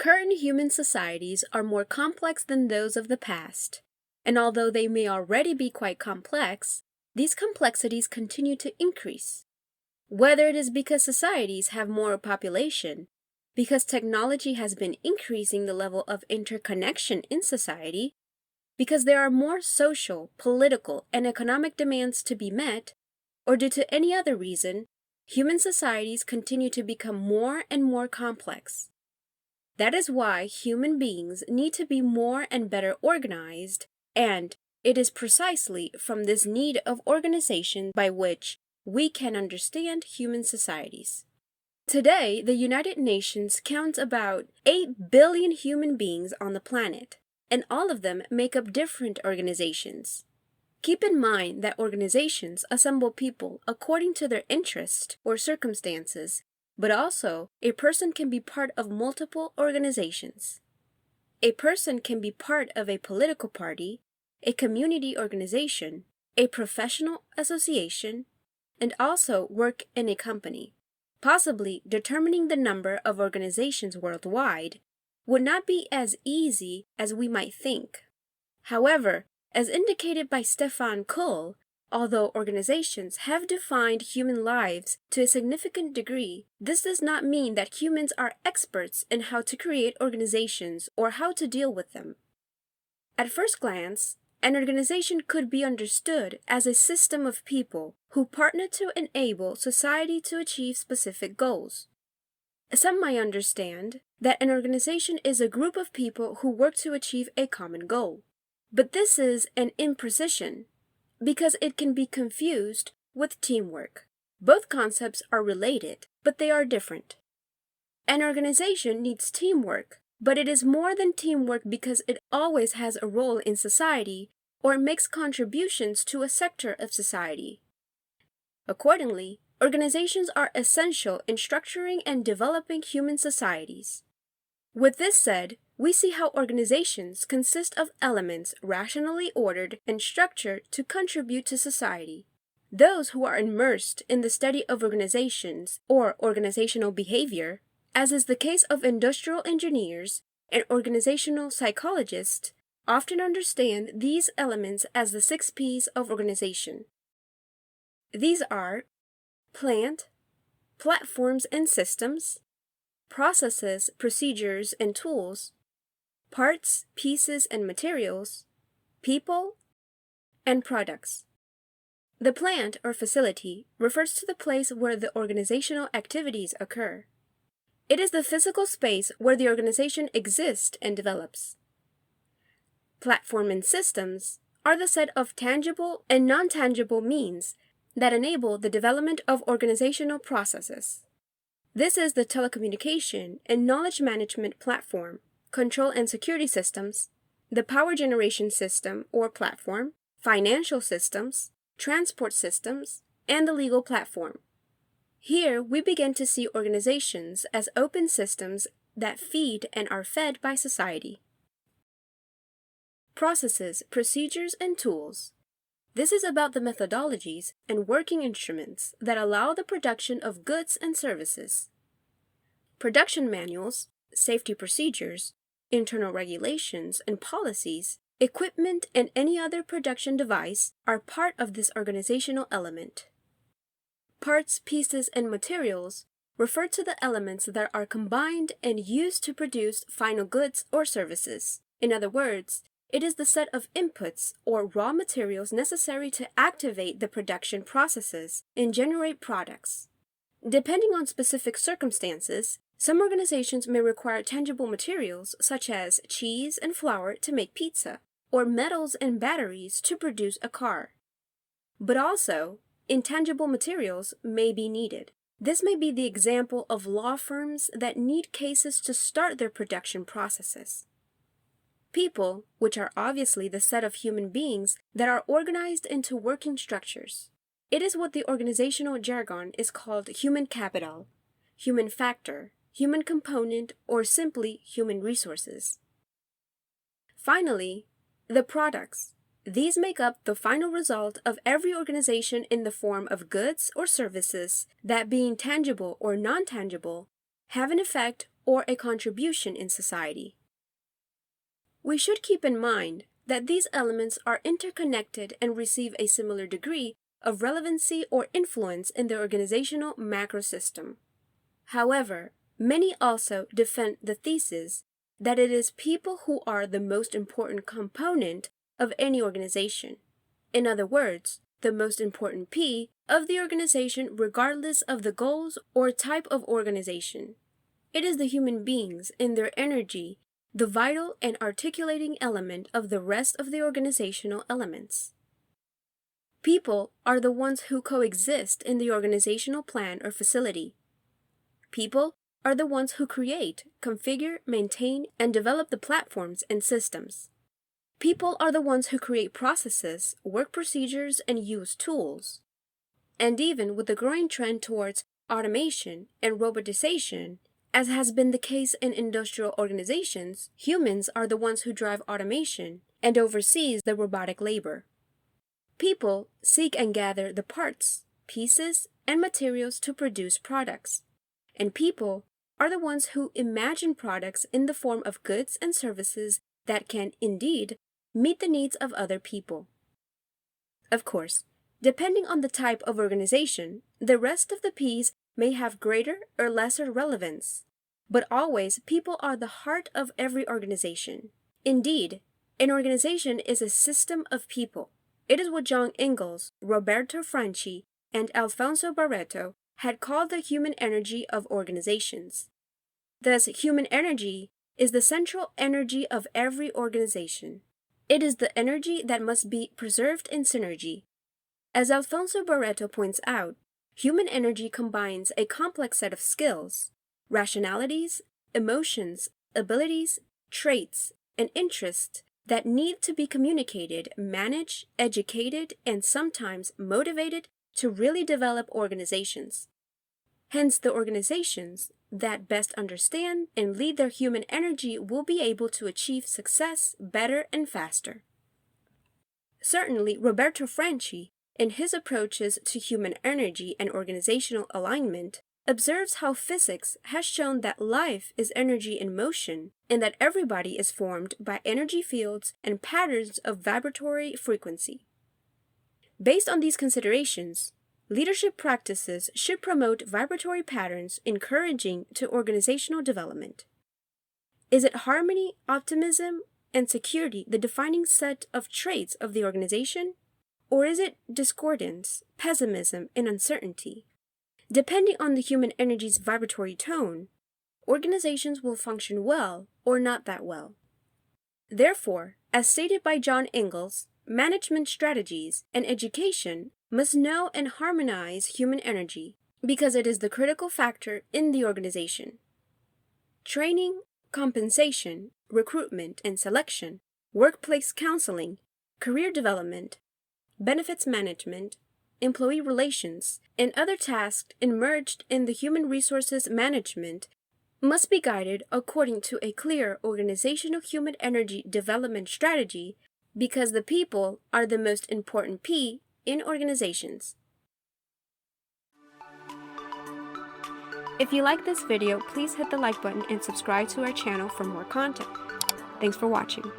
Current human societies are more complex than those of the past, and although they may already be quite complex, these complexities continue to increase. Whether it is because societies have more population, because technology has been increasing the level of interconnection in society, because there are more social, political, and economic demands to be met, or due to any other reason, human societies continue to become more and more complex. That is why human beings need to be more and better organized, and it is precisely from this need of organization by which we can understand human societies. Today, the United Nations counts about 8 billion human beings on the planet, and all of them make up different organizations. Keep in mind that organizations assemble people according to their interest or circumstances, but also a person can be part of multiple organizations. A person can be part of a political party, a community organization, a professional association, and also work in a company. Possibly determining the number of organizations worldwide would not be as easy as we might think. However, as indicated by Stefan Kuhl, although organizations have defined human lives to a significant degree, this does not mean that humans are experts in how to create organizations or how to deal with them. At first glance, an organization could be understood as a system of people who partner to enable society to achieve specific goals. Some might understand that an organization is a group of people who work to achieve a common goal. But this is an imprecision, because it can be confused with teamwork. Both concepts are related, but they are different. An organization needs teamwork, but it is more than teamwork because it always has a role in society or makes contributions to a sector of society. Accordingly, organizations are essential in structuring and developing human societies. With this said, we see how organizations consist of elements rationally ordered and structured to contribute to society. Those who are immersed in the study of organizations or organizational behavior, as is the case of industrial engineers and organizational psychologists, often understand these elements as the 6 P's of organization. These are plant, platforms and systems, processes, procedures, and tools, parts, pieces, and materials, people, and products. The plant or facility refers to the place where the organizational activities occur. It is the physical space where the organization exists and develops. Platform and systems are the set of tangible and non-tangible means that enable the development of organizational processes. This is the telecommunication and knowledge management platform, control and security systems, the power generation system or platform, financial systems, transport systems, and the legal platform. Here, we begin to see organizations as open systems that feed and are fed by society. Processes, procedures, and tools. This is about the methodologies and working instruments that allow the production of goods and services. Production manuals, safety procedures, internal regulations and policies, equipment, and any other production device are part of this organizational element. Parts, pieces, and materials refer to the elements that are combined and used to produce final goods or services. In other words, it is the set of inputs or raw materials necessary to activate the production processes and generate products. Depending on specific circumstances, some organizations may require tangible materials such as cheese and flour to make pizza, or metals and batteries to produce a car. But also, intangible materials may be needed. This may be the example of law firms that need cases to start their production processes. People, which are obviously the set of human beings that are organized into working structures. It is what the organizational jargon is called human capital, human factor, human component, or simply human resources. Finally, the products. These make up the final result of every organization in the form of goods or services that, being tangible or non-tangible, have an effect or a contribution in society. We should keep in mind that these elements are interconnected and receive a similar degree of relevancy or influence in the organizational macrosystem. However, many also defend the thesis that it is people who are the most important component of any organization. In other words, the most important P of the organization regardless of the goals or type of organization. It is the human beings in their energy, the vital and articulating element of the rest of the organizational elements. People are the ones who coexist in the organizational plan or facility. People are the ones who create, configure, maintain, and develop the platforms and systems. People are the ones who create processes, work procedures, and use tools. And even with the growing trend towards automation and robotization, as has been the case in industrial organizations, humans are the ones who drive automation and oversees the robotic labor. People seek and gather the parts, pieces, and materials to produce products. And people are the ones who imagine products in the form of goods and services that can, indeed, meet the needs of other people. Of course, depending on the type of organization, the rest of the P's may have greater or lesser relevance, but always people are the heart of every organization. Indeed, an organization is a system of people. It is what John Ingalls, Roberto Franchi, and Alfonso Barreto had called the human energy of organizations. Thus, human energy is the central energy of every organization. It is the energy that must be preserved in synergy. As Alfonso Barreto points out, human energy combines a complex set of skills, rationalities, emotions, abilities, traits, and interests that need to be communicated, managed, educated, and sometimes motivated to really develop organizations. Hence, the organizations that best understand and lead their human energy will be able to achieve success better and faster. Certainly, Roberto Franchi, in his approaches to human energy and organizational alignment, observes how physics has shown that life is energy in motion and that everybody is formed by energy fields and patterns of vibratory frequency. Based on these considerations, leadership practices should promote vibratory patterns encouraging to organizational development. Is it harmony, optimism, and security the defining set of traits of the organization? Or is it discordance, pessimism, and uncertainty? Depending on the human energy's vibratory tone, organizations will function well or not that well. Therefore, as stated by John Ingalls, management strategies and education must know and harmonize human energy because it is the critical factor in the organization. Training, compensation, recruitment and selection, workplace counseling, career development, benefits management, employee relations, and other tasks emerged in the human resources management must be guided according to a clear organizational human energy development strategy because the people are the most important P in organizations. If you like this video, please hit the like button and subscribe to our channel for more content. Thanks for watching.